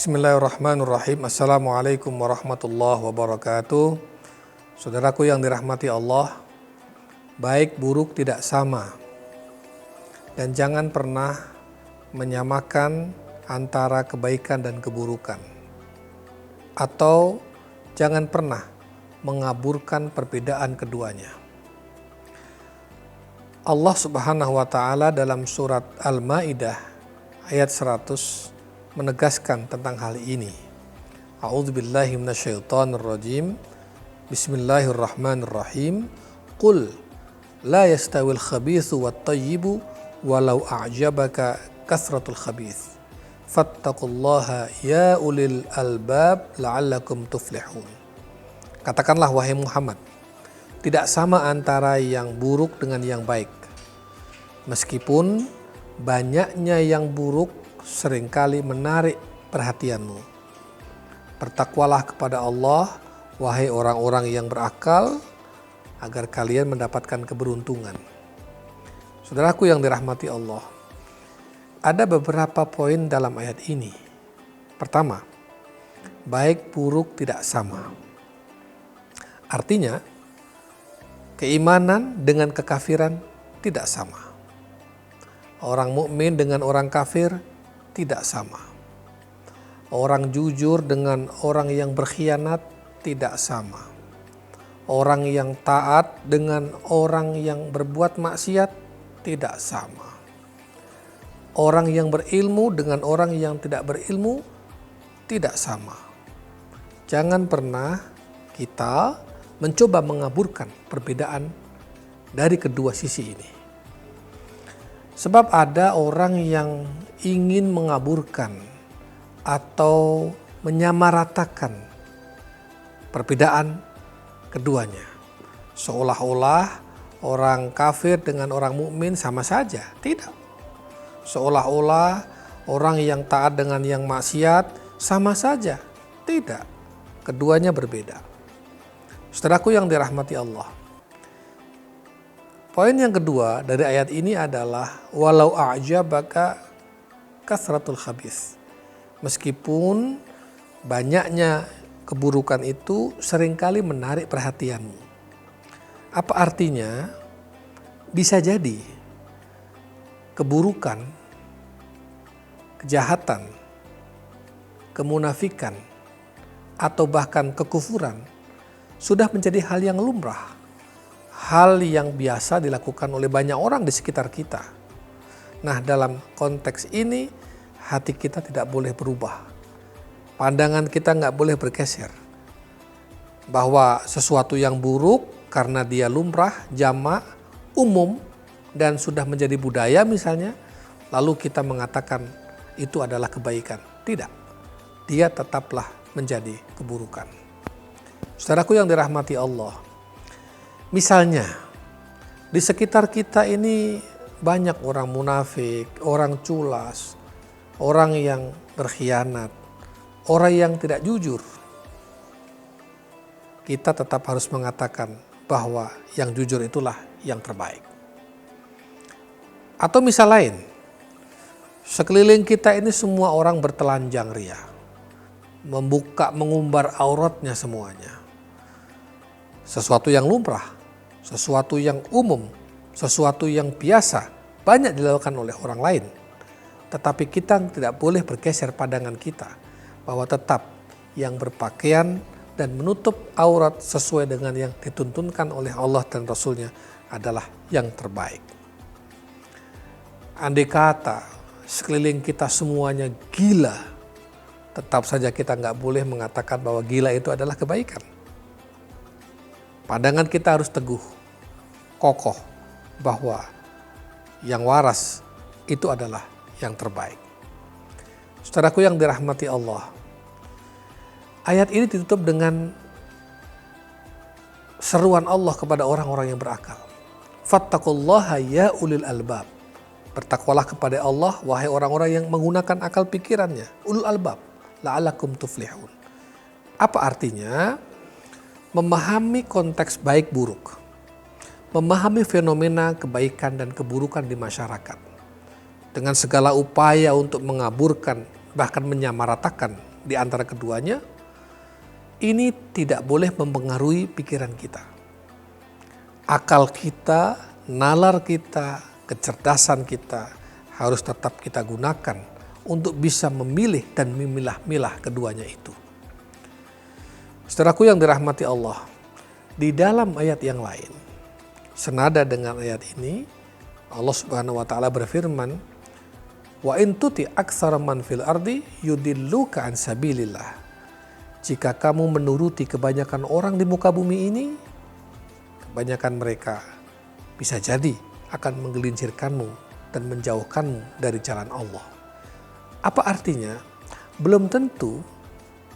Bismillahirrahmanirrahim. Assalamualaikum warahmatullahi wabarakatuh. Saudaraku yang dirahmati Allah, baik buruk tidak sama. Dan jangan pernah menyamakan antara kebaikan dan keburukan. Atau jangan pernah mengaburkan perbedaan keduanya. Allah Subhanahu wa taala dalam surat Al-Maidah ayat 100 menegaskan tentang hal ini. A'udzubillahi minasyaitonirrajim. Bismillahirrahmanirrahim. Qul la yastawil khabithu wat thayyibu walau a'jabaka kasratul khabith. Fattaqullaha ya ulil albab la'allakum tuflihun. Katakanlah wahai Muhammad, tidak sama antara yang buruk dengan yang baik. Meskipun banyaknya yang buruk seringkali menarik perhatianmu. Bertakwalah kepada Allah, wahai orang-orang yang berakal, agar kalian mendapatkan keberuntungan. Saudaraku yang dirahmati Allah, ada beberapa poin dalam ayat ini. Pertama, baik buruk tidak sama. Artinya, keimanan dengan kekafiran tidak sama. Orang mukmin dengan orang kafir tidak sama. Orang jujur dengan orang yang berkhianat tidak sama. Orang yang taat dengan orang yang berbuat maksiat tidak sama. Orang yang berilmu dengan orang yang tidak berilmu tidak sama. Jangan pernah kita mencoba mengaburkan perbedaan dari kedua sisi ini. Sebab ada orang yang ingin mengaburkan atau menyamaratakan perbedaan keduanya. Seolah-olah orang kafir dengan orang mukmin sama saja. Tidak. Seolah-olah orang yang taat dengan yang maksiat sama saja. Tidak. Keduanya berbeda. Saudaraku yang dirahmati Allah. Poin yang kedua dari ayat ini adalah walau a'jabaka kasratul khabith. Meskipun banyaknya keburukan itu seringkali menarik perhatianmu. Apa artinya? Bisa jadi keburukan, kejahatan, kemunafikan, atau bahkan kekufuran sudah menjadi hal yang lumrah. Hal yang biasa dilakukan oleh banyak orang di sekitar kita. Nah, dalam konteks ini hati kita tidak boleh berubah. Pandangan kita nggak boleh bergeser. Bahwa sesuatu yang buruk karena dia lumrah, jamak, umum, dan sudah menjadi budaya misalnya, lalu kita mengatakan itu adalah kebaikan. Tidak, dia tetaplah menjadi keburukan. Saudaraku yang dirahmati Allah, misalnya di sekitar kita ini banyak orang munafik, orang culas, orang yang berkhianat, orang yang tidak jujur. Kita tetap harus mengatakan bahwa yang jujur itulah yang terbaik. Atau misal lain, sekeliling kita ini semua orang bertelanjang ria, mengumbar auratnya semuanya. Sesuatu yang lumrah, sesuatu yang umum, sesuatu yang biasa, banyak dilakukan oleh orang lain. Tetapi kita tidak boleh bergeser pandangan kita bahwa tetap yang berpakaian dan menutup aurat sesuai dengan yang dituntunkan oleh Allah dan Rasul-Nya adalah yang terbaik. Andai kata sekeliling kita semuanya gila, tetap saja kita nggak boleh mengatakan bahwa gila itu adalah kebaikan. Pandangan kita harus teguh, kokoh, bahwa yang waras itu adalah yang terbaik. Saudaraku yang dirahmati Allah, ayat ini ditutup dengan seruan Allah kepada orang-orang yang berakal. Fattaqullaha ya ulil albab. Bertakwalah kepada Allah, wahai orang-orang yang menggunakan akal pikirannya. Ulul albab, la'alakum tuflihun. Apa artinya? Memahami konteks baik buruk. Memahami fenomena kebaikan dan keburukan di masyarakat. Dengan segala upaya untuk mengaburkan, bahkan menyamaratakan di antara keduanya, ini tidak boleh mempengaruhi pikiran kita. Akal kita, nalar kita, kecerdasan kita harus tetap kita gunakan untuk bisa memilih dan memilah-milah keduanya itu. Saudaraku yang dirahmati Allah, di dalam ayat yang lain, senada dengan ayat ini, Allah Subhanahu wa taala berfirman, "Wa in tuti aktsara man fil ardi yudilluka an sabilillah." Jika kamu menuruti kebanyakan orang di muka bumi ini, kebanyakan mereka bisa jadi akan menggelincirkanmu dan menjauhkanmu dari jalan Allah. Apa artinya? Belum tentu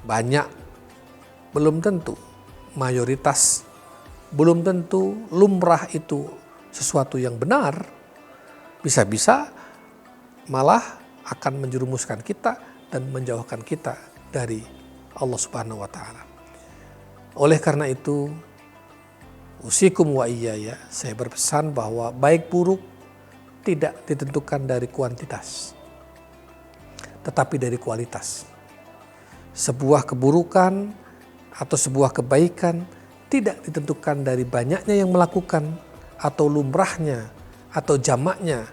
banyak, belum tentu mayoritas, belum tentu lumrah itu sesuatu yang benar. Bisa-bisa malah akan menjerumuskan kita dan menjauhkan kita dari Allah Subhanahu wa taala. Oleh karena itu, usikum wa iyaya, saya berpesan bahwa baik buruk tidak ditentukan dari kuantitas, tetapi dari kualitas. Sebuah keburukan atau sebuah kebaikan tidak ditentukan dari banyaknya yang melakukan atau lumrahnya atau jamaknya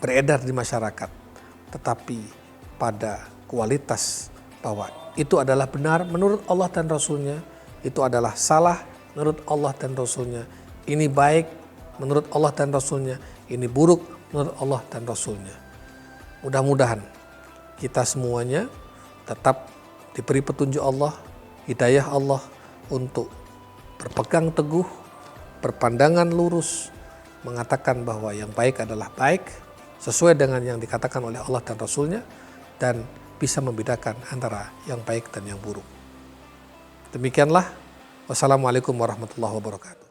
beredar di masyarakat, tetapi pada kualitas bahwa itu adalah benar menurut Allah dan Rasulnya, itu adalah salah menurut Allah dan Rasulnya, ini baik menurut Allah dan Rasulnya, ini buruk menurut Allah dan Rasulnya. Mudah-mudahan kita semuanya tetap diberi petunjuk Allah, hidayah Allah untuk berpegang teguh, berpandangan lurus, mengatakan bahwa yang baik adalah baik, sesuai dengan yang dikatakan oleh Allah dan Rasulnya, dan bisa membedakan antara yang baik dan yang buruk. Demikianlah. Wassalamualaikum warahmatullahi wabarakatuh.